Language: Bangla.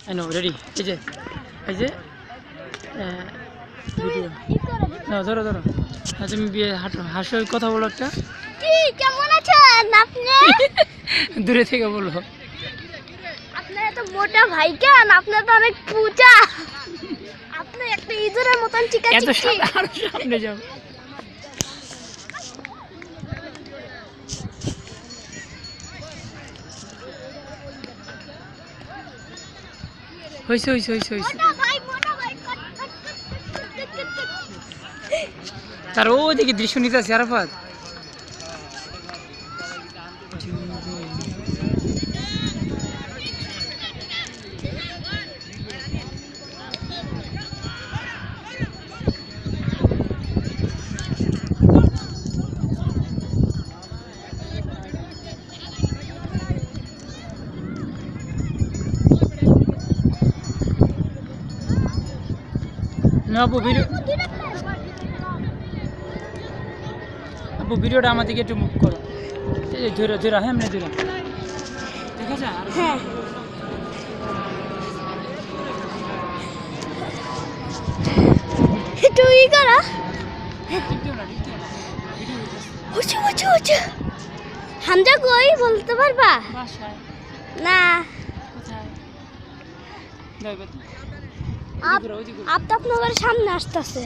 নো রেডি এই যে ভিডিও নাও ধরো তুমি বিয়ে হাসো কথা বলো একটা কি কেমন আছেন আপনি দূরে থেকে বলো আপনার এত মোটা ভাই কেন আপনার তো অনেক পূজা আপনি একটা ইঁদুরের মতন এত সামনে যাও হইছে তার ওদিকে দৃশ্য নিতে আছে আরাফাত না আপু ভিডিওটা আমাদেরকে একটু মুভ করো এই ধরে হ্যাঁ এমনি ধরে দেখা যায় হ্যাঁ একটু ই করা হামজা কই বলতে পারবা না আপ তো আপনার সামনে আসতেছে